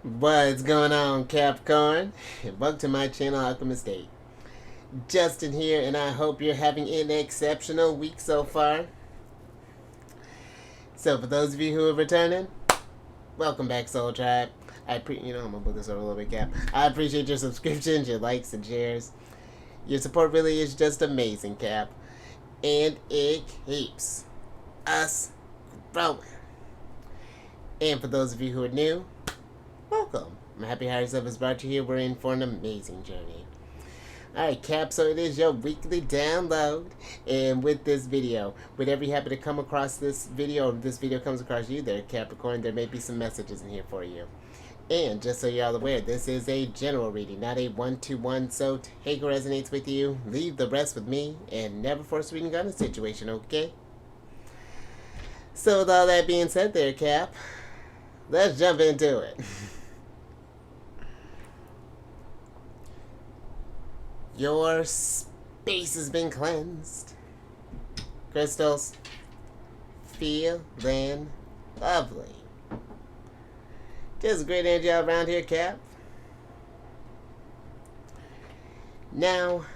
What's going on, Capricorn? Welcome to my channel, Alchemist. Justin here, and I hope you're having an exceptional week so far. So, for those of you who are returning, welcome back, Soul Tribe. I'm gonna put this over a little bit, Cap. I appreciate your subscriptions, your likes, and shares. Your support really is just amazing, Cap, and it keeps us growing. And for those of you who are new, welcome. I'm happy Higher Self has brought you here. We're in for an amazing journey. Alright, Cap, so it is your weekly download. And with this video, whenever you happen to come across this video, or this video comes across you there, Capricorn, there may be some messages in here for you. And just so you're all aware, this is a general reading, not a one-to-one, so take what resonates with you, leave the rest with me, and never force reading on a situation, okay? So with all that being said there, Cap, let's jump into it. Your space has been cleansed. Crystals, feeling lovely. Just great energy all around here, Cap. Now,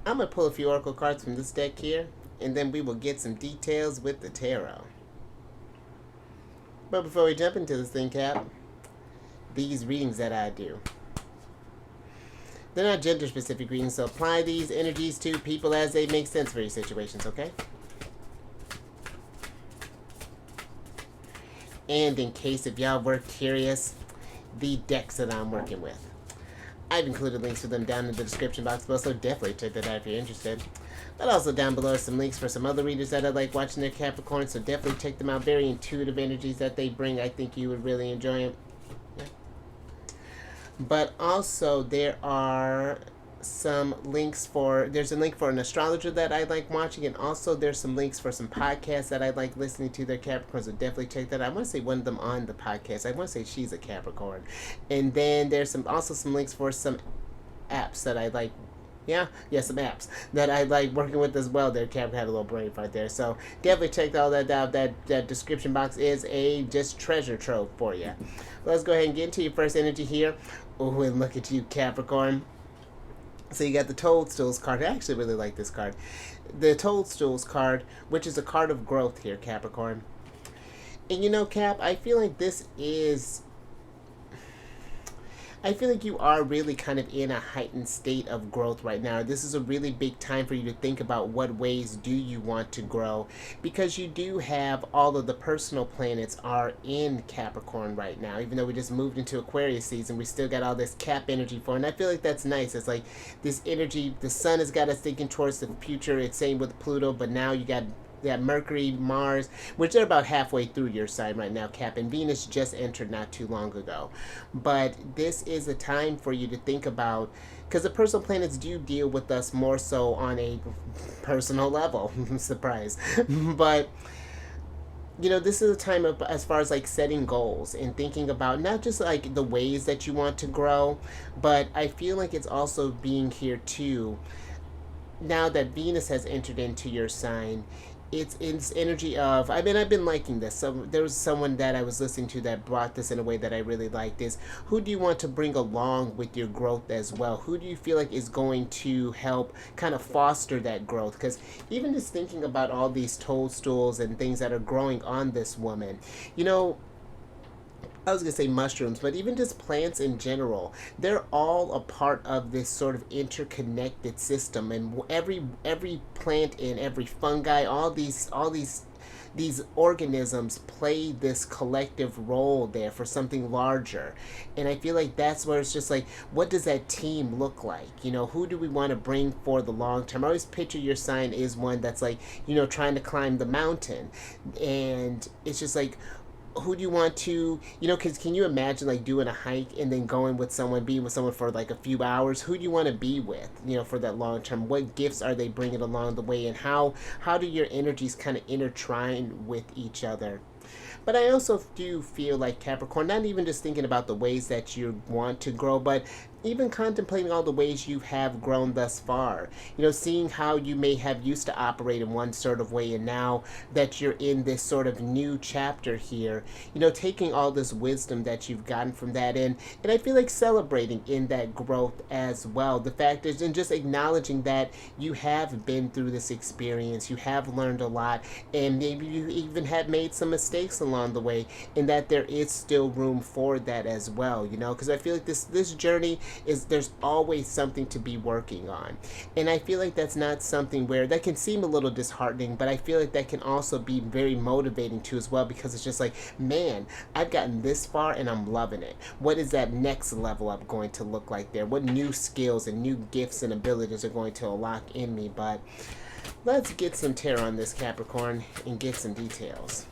I'm going to pull a few oracle cards from this deck here, and then we will get some details with the tarot. But before we jump into this thing, Cap, these readings that I do, they're not gender-specific readings, so apply these energies to people as they make sense for your situations, okay? And in case if y'all were curious, the decks that I'm working with, I've included links for them down in the description box below, so definitely check that out if you're interested. But also down below are some links for some other readers that I like watching their Capricorn, so definitely check them out. Very intuitive energies that they bring. I think you would really enjoy them. But also there are some links for, there's a link for an astrologer that I like watching, and also there's some links for some podcasts that I like listening to. Their Capricorns, so definitely check that out. I want to say one of them on the podcast, I want to say she's a Capricorn. And then there's also some links for some apps that I like. Some apps that I like working with as well. Their Cap had a little brain right there, so definitely check all that out. That description box is a just treasure trove for you. Let's go ahead and get into your first energy here. Oh, and look at you, Capricorn. So you got the Toadstools card. I actually really like this card. The Toadstools card, which is a card of growth here, Capricorn. And you know, Cap, I feel like you are really kind of in a heightened state of growth right now. This is a really big time for you to think about what ways do you want to grow, because you do have all of the personal planets are in Capricorn right now. Even though we just moved into Aquarius season, we still got all this Cap energy for it, and I feel like that's nice. It's like this energy, the sun has got us thinking towards the future. It's same with Pluto, but now you got Mercury, Mars, which are about halfway through your sign right now, Cap, and Venus just entered not too long ago. But this is a time for you to think about, because the personal planets do deal with us more so on a personal level. Surprise. But you know, this is a time of, as far as like setting goals and thinking about not just like the ways that you want to grow, but I feel like it's also being here too. Now that Venus has entered into your sign, it's energy of, I've been liking this. So there was someone that I was listening to that brought this in a way that I really liked, is who do you want to bring along with your growth as well? Who do you feel like is going to help kind of foster that growth? Because even just thinking about all these toadstools and things that are growing on this woman, you know, I was going to say mushrooms, but even just plants in general, they're all a part of this sort of interconnected system. And every plant and every fungi, all these organisms play this collective role there for something larger. And I feel like that's where it's just like, what does that team look like? You know, who do we want to bring for the long term? I always picture your sign is one that's like, you know, trying to climb the mountain. And it's just like, who do you want to, you know, because can you imagine like doing a hike and then being with someone for like a few hours? Who do you want to be with, you know, for that long term? What gifts are they bringing along the way, and how do your energies kind of intertwine with each other? But I also do feel like Capricorn, not even just thinking about the ways that you want to grow, but even contemplating all the ways you have grown thus far. You know, seeing how you may have used to operate in one sort of way, and now that you're in this sort of new chapter here, you know, taking all this wisdom that you've gotten from that and I feel like celebrating in that growth as well. The fact is, and just acknowledging that you have been through this experience, you have learned a lot, and maybe you even have made some mistakes along the way, and that there is still room for that as well, you know, because I feel like this journey is, there's always something to be working on. And I feel like that's not something where that can seem a little disheartening, but I feel like that can also be very motivating too as well, because it's just like, man, I've gotten this far and I'm loving it. What is that next level up going to look like there? What new skills and new gifts and abilities are going to unlock in me? But let's get some tarot on this, Capricorn, and get some details.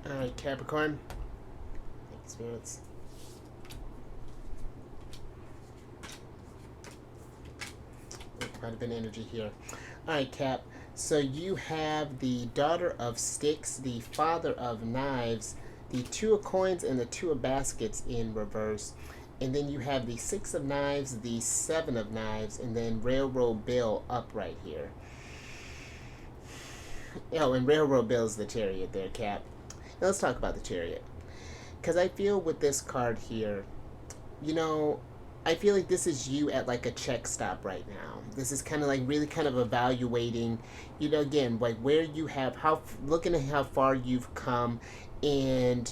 Alright, Capricorn. Thanks, spirits. Quite a bit of energy here. Alright, Cap. So you have the Daughter of Sticks, the Father of Knives, the Two of Coins, and the Two of Baskets in reverse. And then you have the Six of Knives, the Seven of Knives, and then Railroad Bill upright here. Oh, and Railroad Bill is the Chariot there, Cap. Now let's talk about the Chariot. Because I feel with this card here, you know, I feel like this is you at like a check stop right now. This is kind of like really kind of evaluating, you know, again, like where you have, how, looking at how far you've come and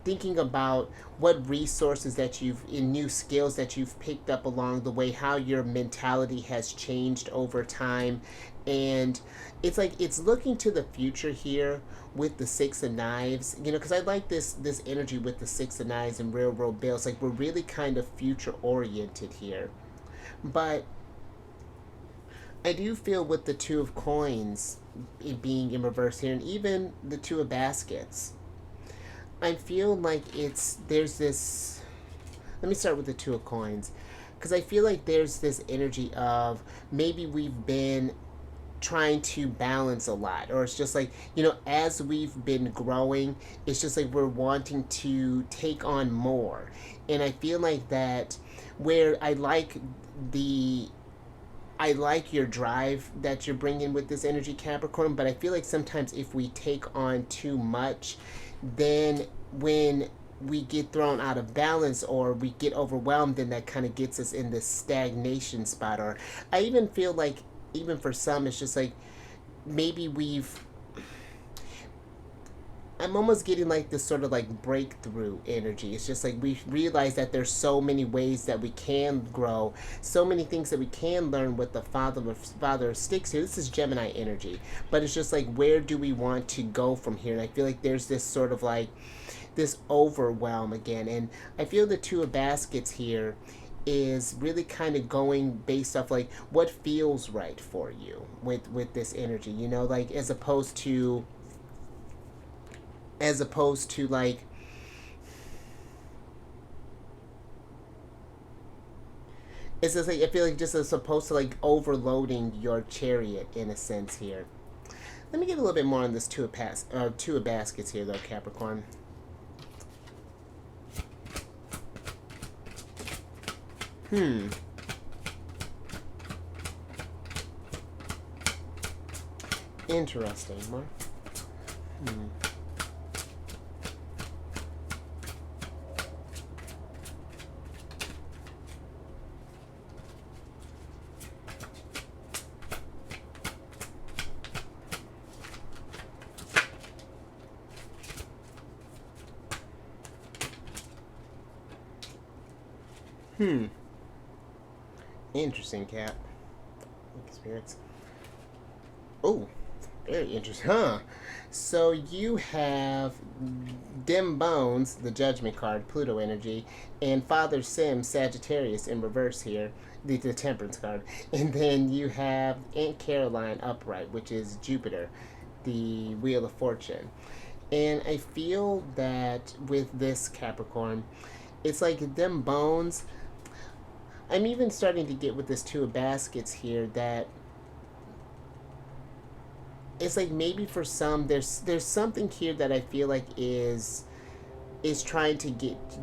thinking about what resources that you've, in new skills that you've picked up along the way, how your mentality has changed over time. And it's like, it's looking to the future here with the Six of Knives, you know, because I like this energy with the Six of Knives and Railroad Bills. Like, we're really kind of future oriented here. But I do feel with the Two of Coins being in reverse here, and even the Two of Baskets, I feel like there's this, let me start with the Two of Coins, because I feel like there's this energy of maybe we've been trying to balance a lot, or it's just like, you know, as we've been growing, it's just like we're wanting to take on more. And I feel like that, where I like your drive that you're bringing with this energy, Capricorn, but I feel like sometimes if we take on too much, then when we get thrown out of balance or we get overwhelmed, then that kind of gets us in this stagnation spot. Or I even feel like, even for some, it's just like maybe I'm almost getting like this sort of like breakthrough energy. It's just like we realize that there's so many ways that we can grow, so many things that we can learn with the Father of Sticks here. This is Gemini energy, but it's just like, where do we want to go from here? And I feel like there's this sort of like this overwhelm again. And I feel the Two of Baskets here is really kind of going based off like what feels right for you with this energy, you know, like as opposed to like, it's just like, I feel like just as opposed to like overloading your chariot in a sense here. Let me get a little bit more on this Two of Baskets here though, Capricorn. Interesting, Mark. Interesting, Cap. Spirits. Oh, Very interesting, huh? So you have Dim Bones, the Judgment card, Pluto energy, and Father Sim, Sagittarius in reverse here, the Temperance card. And then you have Aunt Caroline upright, which is Jupiter, the Wheel of Fortune. And I feel that with this Capricorn, it's like Dim Bones. I'm even starting to get with this Two of Baskets here that it's like maybe for some there's something here that I feel like is trying to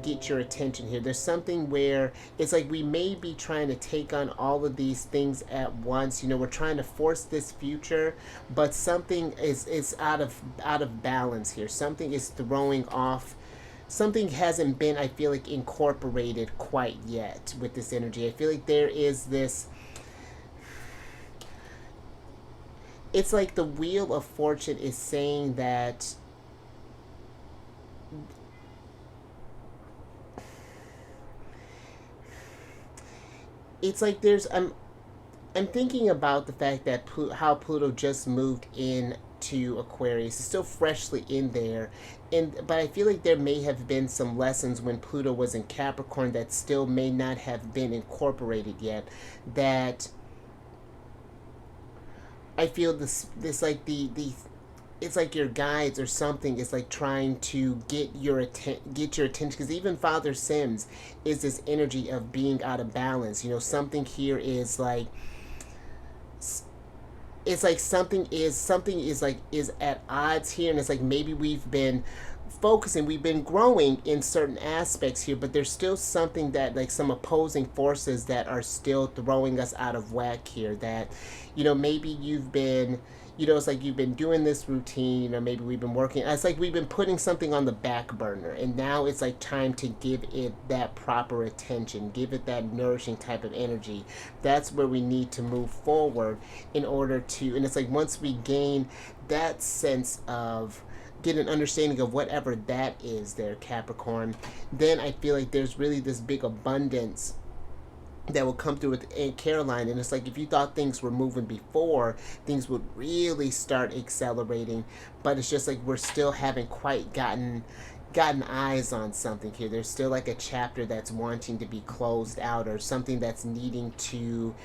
get your attention here. There's something where it's like we may be trying to take on all of these things at once. You know, we're trying to force this future, but something is out of balance here. Something is throwing off. Something hasn't been, I feel like, incorporated quite yet with this energy. I feel like there is this. It's like the Wheel of Fortune is saying that it's like there's I'm thinking about the fact that how Pluto just moved in to Aquarius. It's still freshly in there, but I feel like there may have been some lessons when Pluto was in Capricorn that still may not have been incorporated yet. That I feel this like the it's like your guides or something is like trying to get your attention, because even Father Sims is this energy of being out of balance. You know, something here is like it's like something is like is at odds here, and it's like maybe we've been growing in certain aspects here, but there's still something that like some opposing forces that are still throwing us out of whack here. That, you know, maybe you've been, you know, it's like you've been doing this routine, you know, maybe we've been working, it's like we've been putting something on the back burner, and now it's like time to give it that proper attention, give it that nourishing type of energy. That's where we need to move forward in order to, and it's like once we gain that sense of, get an understanding of whatever that is there, Capricorn, then I feel like there's really this big abundance that will come through with Aunt Caroline. And it's like if you thought things were moving before, things would really start accelerating, but it's just like we're still haven't quite gotten eyes on something here. There's still like a chapter that's wanting to be closed out, or something that's needing to,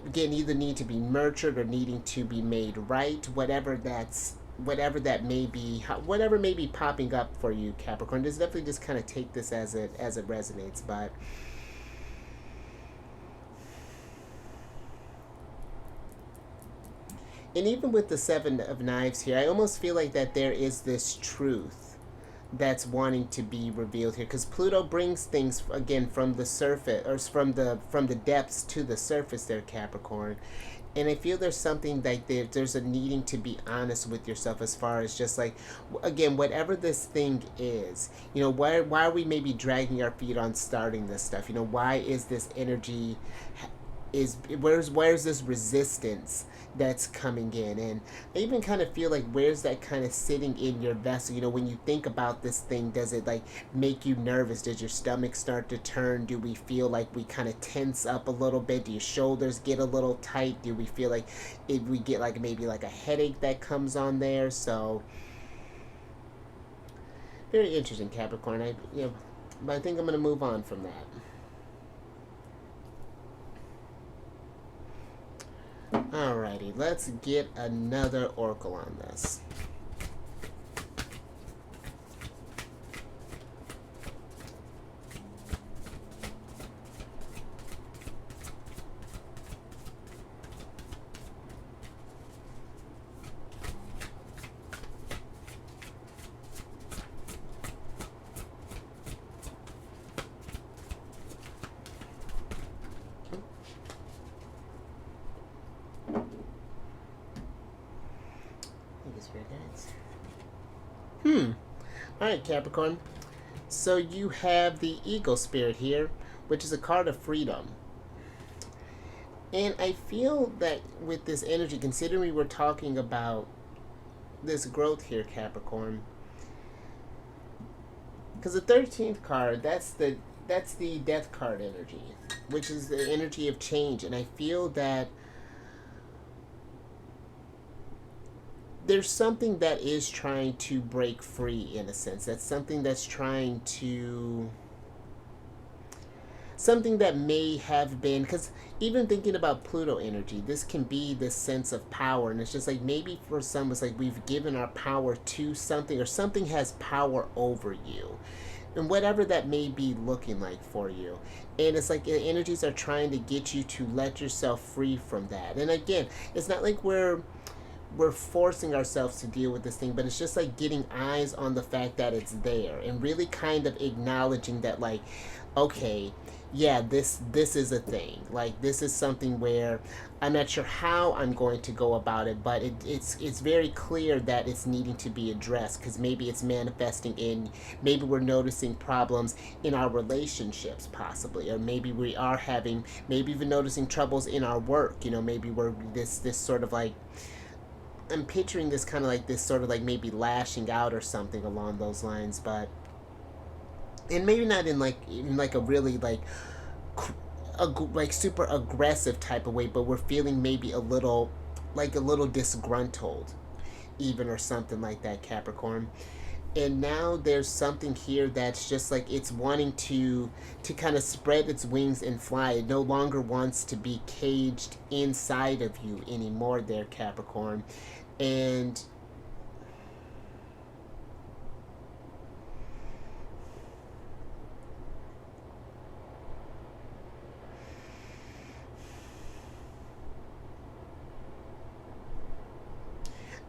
again, either need to be nurtured or needing to be made right, whatever that may be, whatever may be popping up for you, Capricorn. Just definitely just kind of take this as it resonates. But and even with the Seven of Knives here, I almost feel like that there is this truth that's wanting to be revealed here, because Pluto brings things again from the surface, or from the depths to the surface there, Capricorn. And I feel there's something like there's a needing to be honest with yourself, as far as just like, again, whatever this thing is, you know, why are we maybe dragging our feet on starting this stuff? You know, why is this energy, where's this resistance that's coming in? And I even kind of feel like, where's that kind of sitting in your vessel? You know, when you think about this thing, does it like make you nervous? Does your stomach start to turn? Do we feel like we kind of tense up a little bit? Do your shoulders get a little tight? Do we feel like we get like maybe like a headache that comes on there? So very interesting, Capricorn. But I think I'm gonna move on from that. Alrighty, let's get another oracle on this. Alright, Capricorn. So you have the Eagle Spirit here, which is a card of freedom. And I feel that with this energy, considering we were talking about this growth here, Capricorn, because the 13th card, that's the Death card energy, which is the energy of change. And I feel that there's something that is trying to break free in a sense. That's something that's trying to, something that may have been, because even thinking about Pluto energy, this can be this sense of power, and it's just like maybe for some it's like we've given our power to something, or something has power over you, and whatever that may be looking like for you. And it's like the energies are trying to get you to let yourself free from that. And again, it's not like we're forcing ourselves to deal with this thing, but it's just like getting eyes on the fact that it's there, and really kind of acknowledging that, like, okay, yeah, this is a thing. Like, this is something where I'm not sure how I'm going to go about it, but it's very clear that it's needing to be addressed, because maybe it's manifesting in, maybe we're noticing problems in our relationships possibly, or maybe we are having, maybe even noticing troubles in our work. Maybe we're this sort of like, I'm picturing this kind of like this sort of like maybe lashing out or something along those lines, but, and maybe not in like a really like super aggressive type of way, but we're feeling maybe a little disgruntled even, or something like that, Capricorn. And now there's something here that's just like it's wanting to kind of spread its wings and fly. It no longer wants to be caged inside of you anymore there, Capricorn. And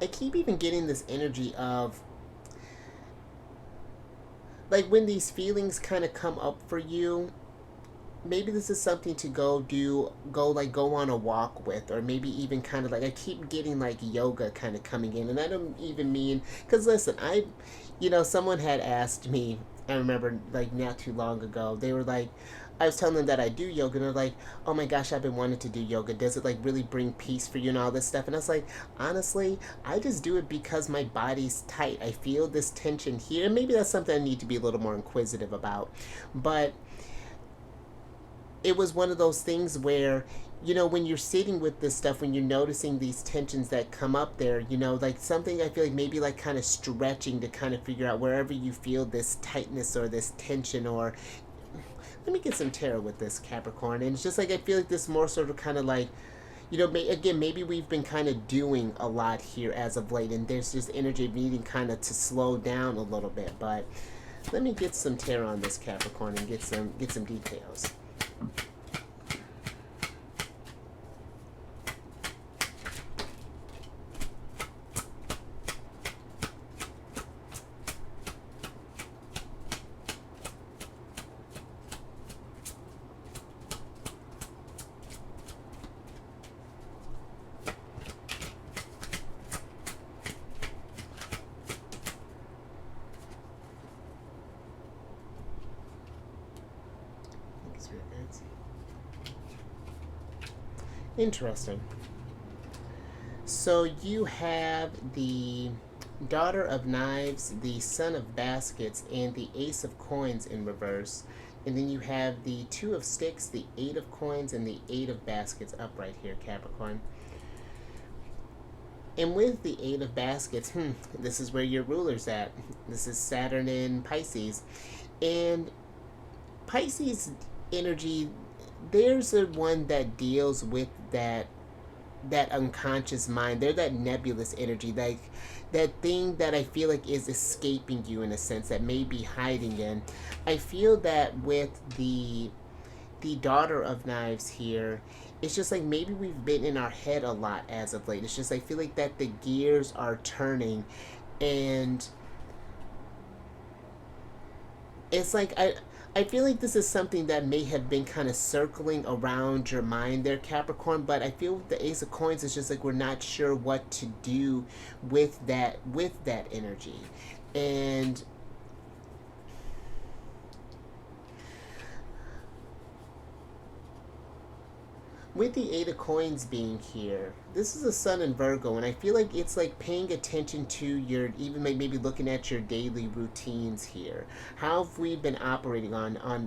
I keep even getting this energy of, like, when these feelings kind of come up for you, maybe this is something to go on a walk with, or maybe even kind of like, I keep getting like yoga kind of coming in. And I don't even mean, because listen, someone had asked me, I remember like not too long ago, they were like, I was telling them that I do yoga, and they're like, oh my gosh, I've been wanting to do yoga, does it like really bring peace for you and all this stuff? And I was like, honestly, I just do it because my body's tight. I feel this tension here, and maybe that's something I need to be a little more inquisitive about. But it was one of those things where, when you're sitting with this stuff, when you're noticing these tensions that come up there, like something, I feel like maybe like kind of stretching to kind of figure out wherever you feel this tightness or this tension, or let me get some tarot with this, Capricorn. And it's just like, I feel like this more sort of kind of like, again, maybe we've been kind of doing a lot here as of late, and there's just energy of needing kind of to slow down a little bit. But let me get some tarot on this, Capricorn, and get some details. Interesting. So you have the Daughter of Knives, the Son of Baskets, and the Ace of Coins in reverse. And then you have the Two of Sticks, the Eight of Coins, and the Eight of Baskets upright here, Capricorn. And with the Eight of Baskets, this is where your ruler's at. This is Saturn in Pisces. And Pisces energy, there's a one that deals with that unconscious mind. They're that nebulous energy, like that thing that I feel like is escaping you in a sense, that may be hiding in. I feel that with the Daughter of Knives here, it's just like maybe we've been in our head a lot as of late. It's just I feel like that the gears are turning, and it's like I feel like this is something that may have been kind of circling around your mind there, Capricorn, but I feel with the Ace of Coins, it's just like we're not sure what to do with that energy. And with the Eight of Coins being here, this is a Sun in Virgo, and I feel like it's like paying attention to your, even like maybe looking at your daily routines here. How have we been operating how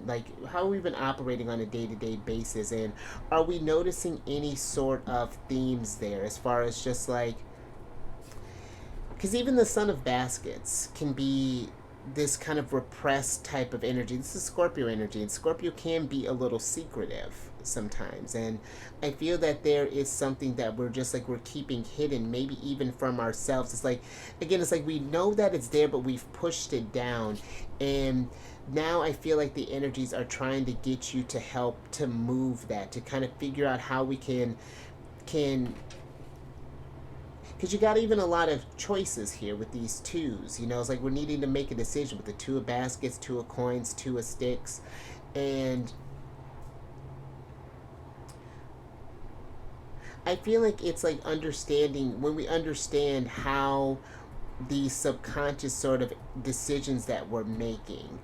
have we been operating on a day-to-day basis, and are we noticing any sort of themes there, as far as just like, because even the Son of Baskets can be this kind of repressed type of energy. This is Scorpio energy, and Scorpio can be a little secretive sometimes. And I feel that there is something that we're just like we're keeping hidden, maybe even from ourselves. It's like, again, it's like we know that it's there, but we've pushed it down. And now I feel like the energies are trying to get you to help to move that, to kind of figure out how we can because you got even a lot of choices here with these twos. You know, it's like we're needing to make a decision with the Two of Baskets, Two of Coins, Two of Sticks. And I feel like it's like understanding, when we understand how these subconscious sort of decisions that we're making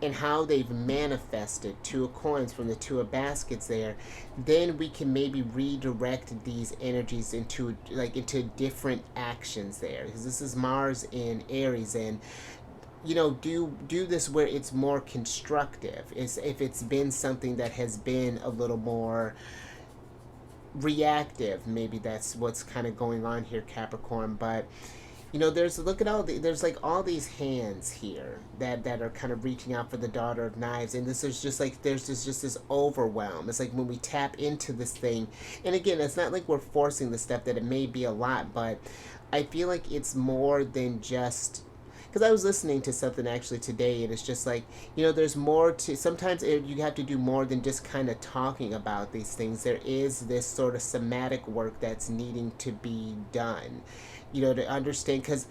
and how they've manifested Two of Coins from the Two of Baskets there, then we can maybe redirect these energies into different actions there, because this is Mars in Aries. And you know, do this where it's more constructive. It's if it's been something that has been a little more reactive, maybe that's what's kind of going on here, Capricorn. But you know, there's, look at there's like all these hands here that are kind of reaching out for the Daughter of Knives. And this is just like, there's just this overwhelm. It's like when we tap into this thing, and again, it's not like we're forcing the stuff, that it may be a lot, but I feel like it's more than just, because I was listening to something actually today, and it's just like, you know, there's more to, sometimes you have to do more than just kind of talking about these things. There is this sort of somatic work that's needing to be done, you know, to understand, because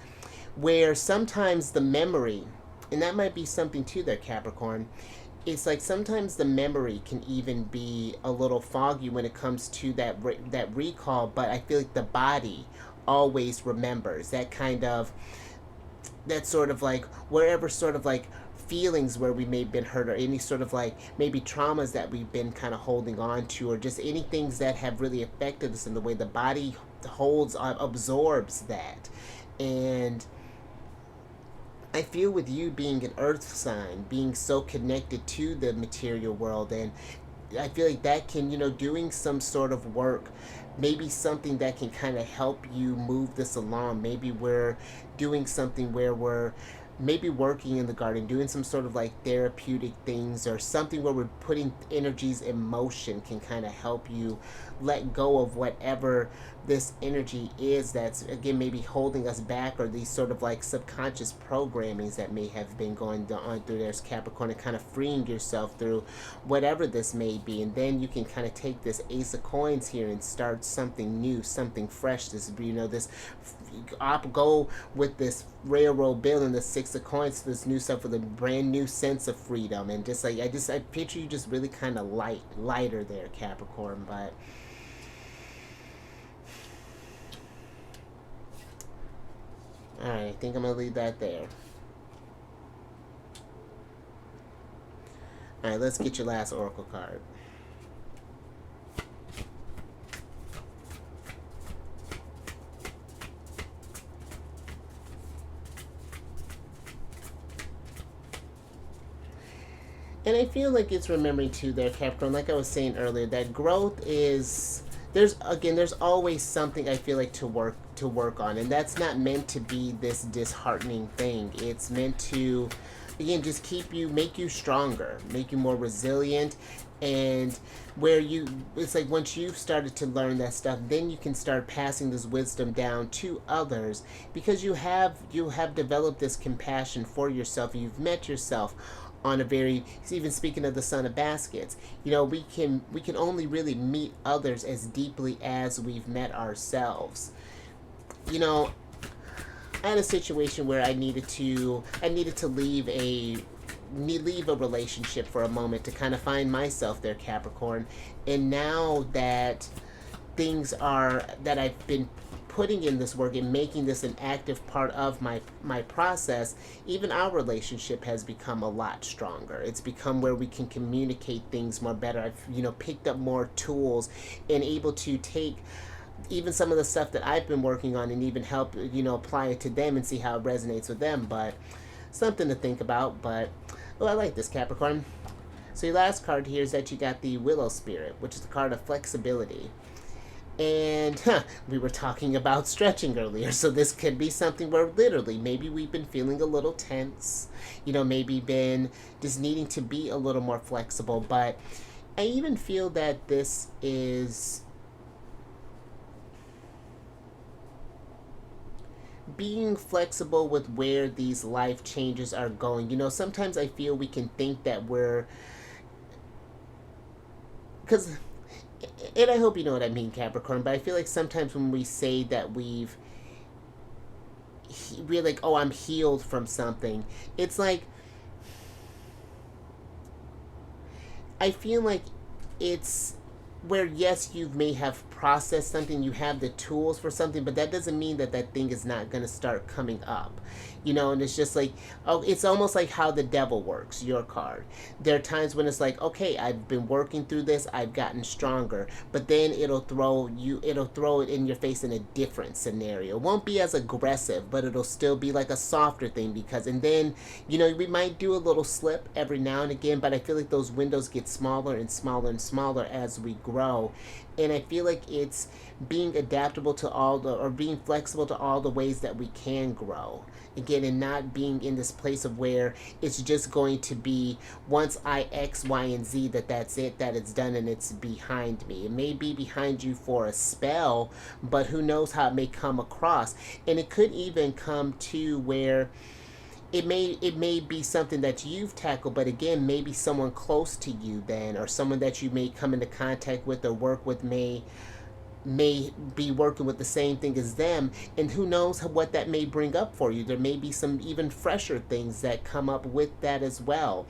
where sometimes the memory, and that might be something too there, Capricorn, it's like sometimes the memory can even be a little foggy when it comes to that recall, but I feel like the body always remembers that kind of, that sort of like, wherever sort of like feelings where we may have been hurt, or any sort of like maybe traumas that we've been kind of holding on to, or just any things that have really affected us in the way the body holds on, absorbs that. And I feel with you being an earth sign, being so connected to the material world, and I feel like that can, you know, doing some sort of work, maybe something that can kind of help you move this along. Maybe we're doing something where we're maybe working in the garden, doing some sort of like therapeutic things, or something where we're putting energies in motion, can kind of help you let go of whatever this energy is that's, again, maybe holding us back, or these sort of like subconscious programmings that may have been going on through there's Capricorn, and kind of freeing yourself through whatever this may be. And then you can kind of take this Ace of Coins here and start something new, something fresh. This, you know, this go with this railroad bill and the Six of Coins to this new stuff with a brand new sense of freedom. And just like I picture you just really kind of lighter there, Capricorn. But alright, I think I'm going to leave that there. Alright, let's get your last oracle card. And I feel like it's remembering too there, Capricorn, like I was saying earlier, that growth is, there's always something I feel like to work on, and that's not meant to be this disheartening thing. It's meant to, again, just make you stronger, make you more resilient. And where it's like once you've started to learn that stuff, then you can start passing this wisdom down to others, because you have developed this compassion for yourself. You've met yourself on a very, even speaking of the Son of Baskets, you know, we can only really meet others as deeply as we've met ourselves. You know, I had a situation where I needed to leave a relationship for a moment to kind of find myself there, Capricorn. And now that that I've been putting in this work and making this an active part of my process, even our relationship has become a lot stronger. It's become where we can communicate things more better. I've, you know, picked up more tools and able to take even some of the stuff that I've been working on and even help, you know, apply it to them and see how it resonates with them. But something to think about. But oh, I like this, Capricorn. So your last card here is that you got the Willow Spirit, which is the card of flexibility. And we were talking about stretching earlier, so this could be something where literally maybe we've been feeling a little tense, maybe been just needing to be a little more flexible. But I even feel that this is being flexible with where these life changes are going. Sometimes I feel we can think that we're, because, and I hope you know what I mean, Capricorn, but I feel like sometimes when we say that we're like, oh, I'm healed from something, it's like, I feel like it's where, yes, you may have processed something, you have the tools for something, but that doesn't mean that that thing is not going to start coming up. And it's just like, oh, it's almost like how the devil works, your card. There are times when it's like, okay, I've been working through this, I've gotten stronger, but then it'll throw it in your face in a different scenario. It won't be as aggressive, but it'll still be like a softer thing, because, and then, we might do a little slip every now and again, but I feel like those windows get smaller and smaller and smaller as we grow. And I feel like it's being adaptable to or being flexible to all the ways that we can grow. Again, and not being in this place of where it's just going to be once I X, Y, and Z, that's it, that it's done and it's behind me. It may be behind you for a spell, but who knows how it may come across. And it could even come to where it may be something that you've tackled, but again, maybe someone close to you then, or someone that you may come into contact with or work with may be working with the same thing as them, and who knows what that may bring up for you. There may be some even fresher things that come up with that as well.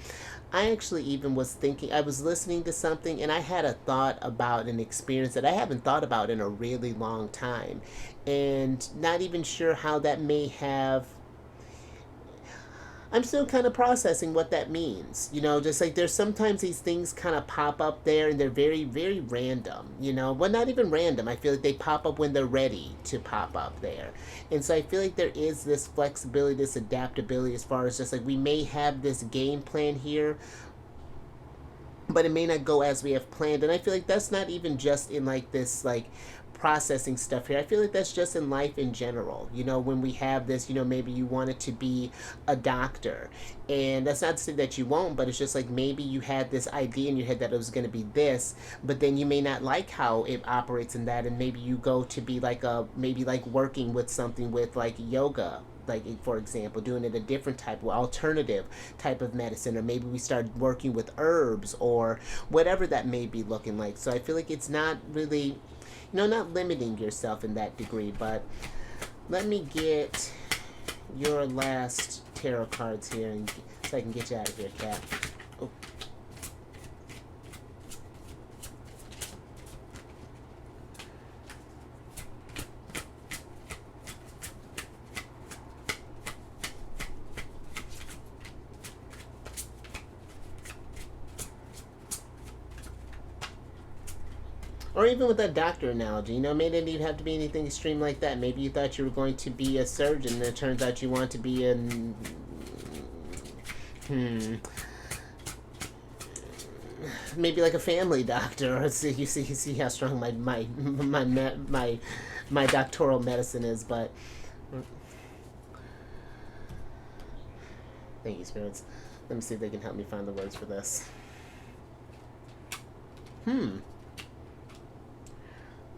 I actually even was thinking, I was listening to something, and I had a thought about an experience that I haven't thought about in a really long time, and not even sure how that may have. I'm still kind of processing what that means. Just like there's sometimes these things kind of pop up there and they're very, very random. Well, not even random. I feel like they pop up when they're ready to pop up there. And so I feel like there is this flexibility, this adaptability, as far as just like we may have this game plan here, but it may not go as we have planned. And I feel like that's not even just in like this, like, processing stuff here. I feel like that's just in life in general. When we have this, maybe you wanted to be a doctor, and that's not to say that you won't, but it's just like maybe you had this idea in your head that it was going to be this, but then you may not like how it operates in that, and maybe you go to be like maybe like working with something with like yoga, like, for example, doing it a different type of alternative type of medicine, or maybe we start working with herbs or whatever that may be looking like. So I feel like it's not really, not limiting yourself in that degree. But let me get your last tarot cards here, so I can get you out of here, Kat. Oh. Or even with that doctor analogy, maybe it didn't even have to be anything extreme like that. Maybe you thought you were going to be a surgeon, and it turns out you want to be maybe like a family doctor. Or you see how strong my doctoral medicine is. But thank you, spirits. Let me see if they can help me find the words for this.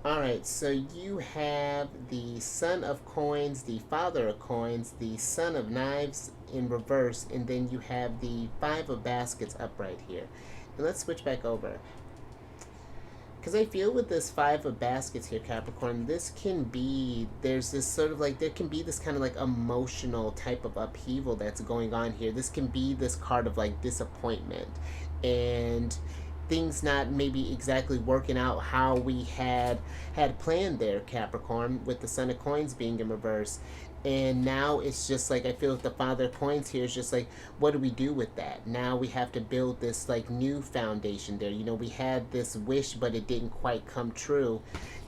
Alright, so you have the Son of Coins, the Father of Coins, the Son of Knives in reverse, and then you have the Five of Baskets upright here. And let's switch back over. Because I feel with this Five of Baskets here, Capricorn, there's this sort of like, there can be this kind of like emotional type of upheaval that's going on here. This can be this card of like disappointment, and things not maybe exactly working out how we had planned there, Capricorn, with the Son of Coins being in reverse. And now it's just like, I feel like the Father of Coins here is just like, what do we do with that? Now we have to build this like new foundation there. We had this wish, but it didn't quite come true.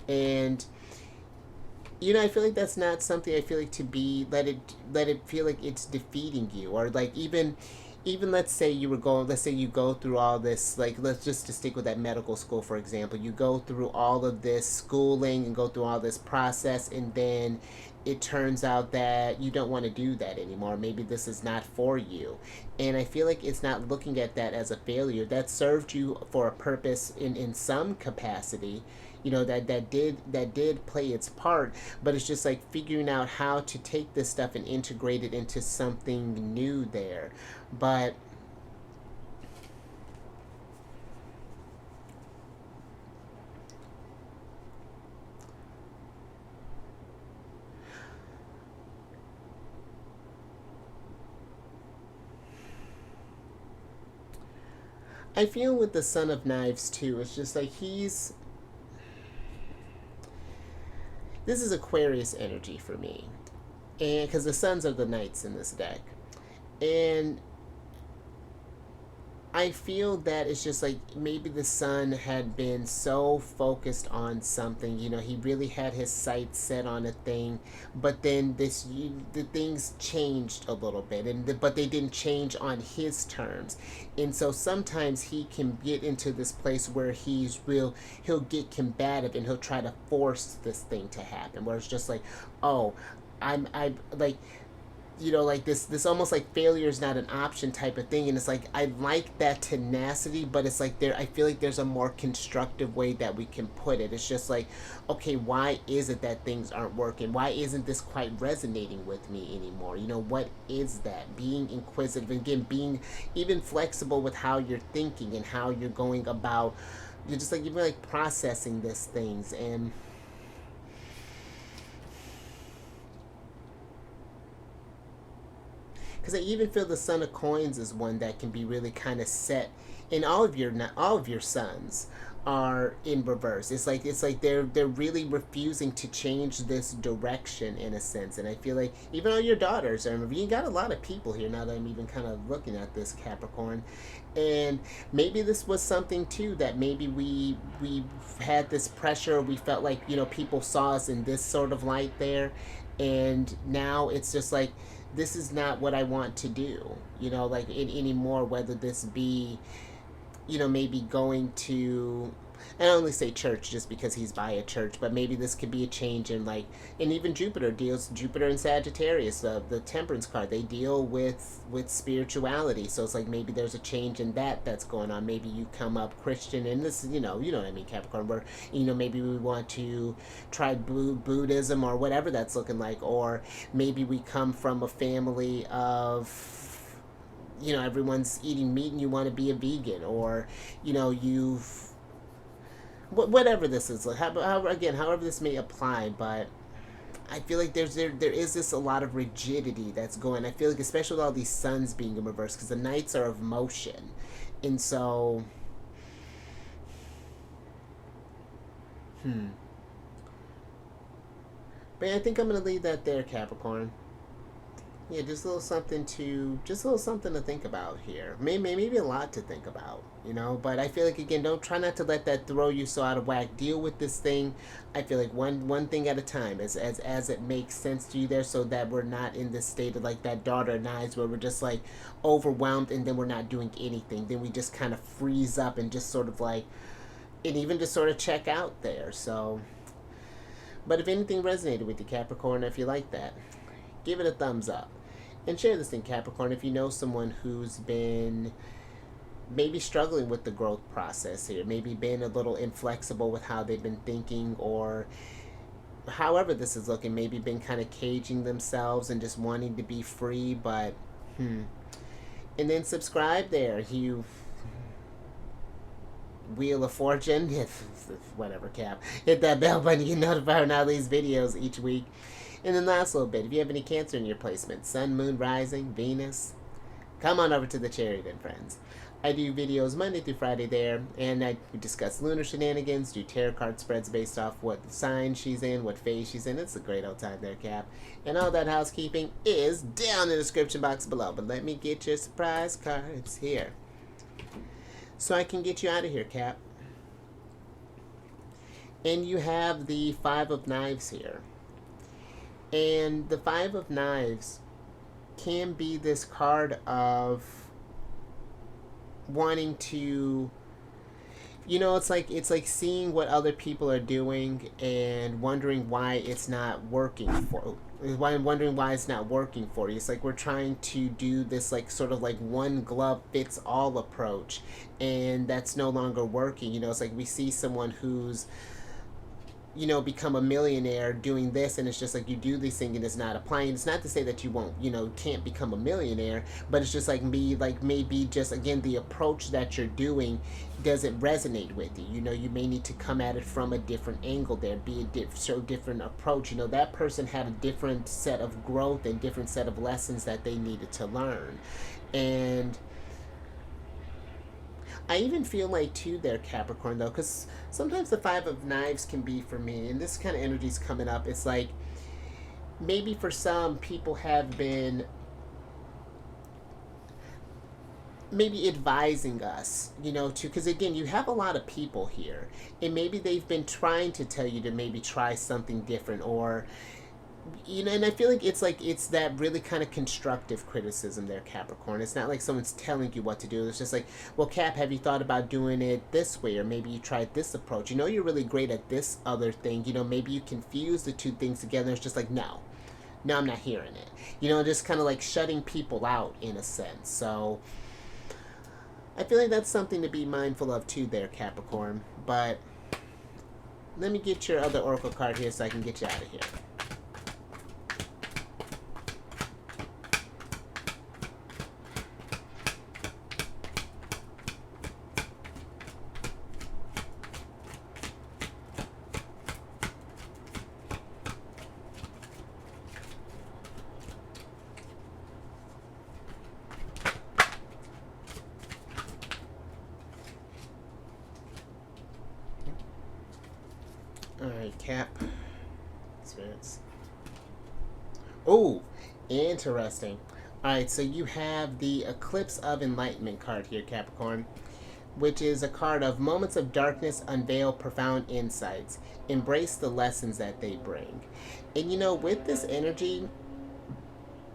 And I feel like that's not something I feel like to be let it feel like it's defeating you, or like even even let's say you go through all this, like, let's just to stick with that medical school, for example, you go through all of this schooling and go through all this process, and then it turns out that you don't want to do that anymore. Maybe this is not for you. And I feel like it's not looking at that as a failure. That served you for a purpose in some capacity. You know, that did play its part, but it's just like figuring out how to take this stuff and integrate it into something new there. But I feel with the Son of Knives too, it's just like this is Aquarius energy for me, and because the Suns are the Knights in this deck, and I feel that it's just like maybe the Sun had been so focused on something, you know, he really had his sights set on a thing, but then the things changed a little bit, but they didn't change on his terms, and so sometimes he can get into this place where he'll get combative and he'll try to force this thing to happen, where it's just like, oh, I like, you know, like this almost like failure is not an option type of thing, and it's like I like that tenacity, but it's like I feel like there's a more constructive way that we can put it. It's just like, okay, why is it that things aren't working? Why isn't this quite resonating with me anymore? You know, what is that? Being inquisitive, and again, being even flexible with how you're thinking and how you're going about, you're just like even like processing these things. And because I even feel the Son of Coins is one that can be really kind of set, and all of your sons are in reverse. It's like they're really refusing to change this direction in a sense, and I feel like even all your daughters are. You got a lot of people here now that I'm even kind of looking at this Capricorn, and maybe this was something too that maybe we had this pressure. We felt like, you know, people saw us in this sort of light there, and now it's just like this is not what I want to do, you know, like anymore, whether this be, you know, maybe going to, and I only say church just because he's by a church, but maybe this could be a change in like, and even Jupiter and Sagittarius, the Temperance card, they deal with spirituality, so it's like maybe there's a change in that's going on. Maybe you come up Christian, and this, you know what I mean, Capricorn, where, you know, maybe we want to try Buddhism or whatever that's looking like, or maybe we come from a family of, you know, everyone's eating meat and you want to be a vegan, or, you know, whatever this is, like, however this may apply, but I feel like there is this a lot of rigidity that's going. I feel like especially with all these suns being in reverse, because the Knights are of motion, and so but yeah, I think I'm gonna leave that there, Capricorn. Yeah, just a little something to think about here. Maybe a lot to think about, you know. But I feel like again, don't try not to let that throw you so out of whack. Deal with this thing. I feel like one thing at a time, as it makes sense to you there, so that we're not in this state of like that daughter knives where we're just like overwhelmed and then we're not doing anything. Then we just kind of freeze up and just sort of like, and even just sort of check out there. So, but if anything resonated with you, Capricorn, if you like that, give it a thumbs up. And share this thing, Capricorn, if you know someone who's been maybe struggling with the growth process here, maybe been a little inflexible with how they've been thinking, or however this is looking, maybe been kind of caging themselves and just wanting to be free, but and then subscribe there. You Wheel of Fortune, whatever, Cap. Hit that bell button, you get notified when I release videos each week. And then last little bit, if you have any Cancer in your placement, Sun, Moon, Rising, Venus, come on over to the Cherry then, friends. I do videos Monday through Friday there, and I discuss lunar shenanigans, do tarot card spreads based off what sign she's in, what phase she's in. It's a great old time there, Cap. And all that housekeeping is down in the description box below. But let me get your surprise cards here, so I can get you out of here, Cap. And you have the Five of Knives here. And the Five of Knives can be this card of wanting to, it's like seeing what other people are doing and wondering why it's not working for wondering why it's not working for you. It's like we're trying to do this like sort of like one glove fits all approach, and that's no longer working. It's like we see someone who's become a millionaire doing this, and it's just like you do these things and it's not applying. It's not to say that you won't, can't become a millionaire, but it's just like maybe just again the approach that you're doing doesn't resonate with you. You may need to come at it from a different angle there, be a different approach. That person had a different set of growth and different set of lessons that they needed to learn. And I even feel like too there, Capricorn, though, because sometimes the Five of Knives can be for me, and this kind of energy's coming up. It's like maybe for some people have been maybe advising us, to, because again, you have a lot of people here, and maybe they've been trying to tell you to maybe try something different, or and I feel like it's that really kind of constructive criticism there, Capricorn. It's not like someone's telling you what to do. It's just like, well, Cap, have you thought about doing it this way, or maybe you tried this approach? You're really great at this other thing. Maybe you confuse the two things together. It's just like, no, I'm not hearing it. Just kind of like shutting people out in a sense. So I feel like that's something to be mindful of too there, Capricorn. But let me get your other oracle card here so I can get you out of here. Alright, Cap. Spirits. Oh, interesting. Alright, so you have the Eclipse of Enlightenment card here, Capricorn, which is a card of moments of darkness unveil profound insights. Embrace the lessons that they bring. And with this energy,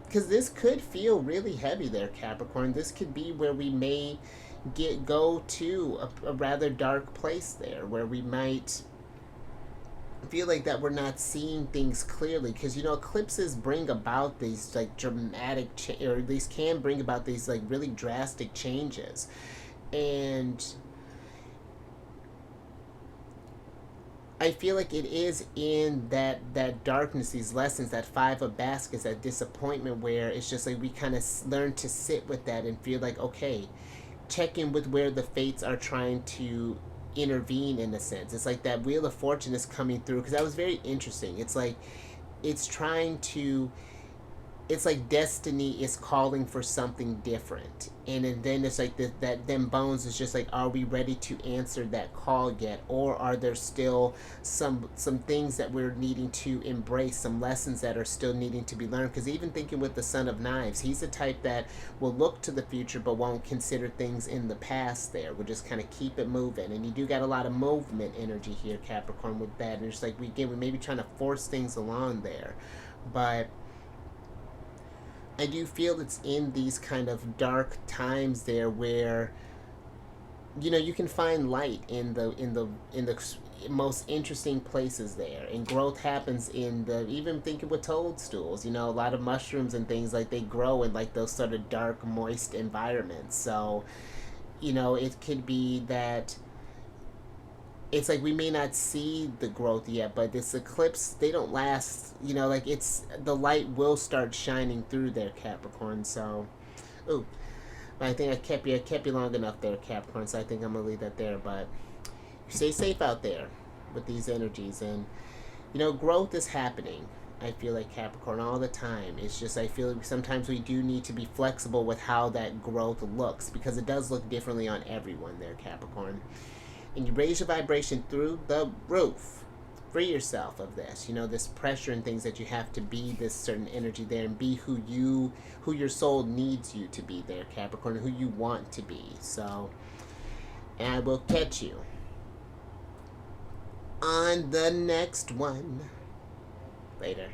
because this could feel really heavy there, Capricorn, this could be where we may go to a rather dark place there, where we might feel like that we're not seeing things clearly, because eclipses bring about these like dramatic or at least can bring about these like really drastic changes. And I feel like it is in that darkness, these lessons, that Five of Baskets, that disappointment, where it's just like we kind of learn to sit with that and feel like, okay, check in with where the fates are trying to intervene in a sense. It's like that Wheel of Fortune is coming through, because that was very interesting. It's like it's trying to, it's like destiny is calling for something different, and then it's like that then Bones is just like, are we ready to answer that call yet, or are there still some things that we're needing to embrace, some lessons that are still needing to be learned? Because even thinking with the Son of Knives, he's the type that will look to the future but won't consider things in the past there. We'll just kind of keep it moving, and you do got a lot of movement energy here, Capricorn, with that. And it's like we may be trying to force things along there, but I do feel it's in these kind of dark times there where you can find light in the most interesting places there, and growth happens in the, even thinking with toadstools, a lot of mushrooms and things, like they grow in like those sort of dark, moist environments. So it could be that it's like we may not see the growth yet, but this eclipse, they don't last, like it's, the light will start shining through there, Capricorn. So, ooh, but I think I kept you long enough there, Capricorn, so I think I'm gonna leave that there. But stay safe out there with these energies, and growth is happening, I feel like, Capricorn, all the time. It's just, I feel like sometimes we do need to be flexible with how that growth looks, because it does look differently on everyone there, Capricorn. And you raise your vibration through the roof. Free yourself of this, this pressure and things that you have to be this certain energy there, and be who your soul needs you to be there, Capricorn, who you want to be. So, and I will catch you on the next one. Later.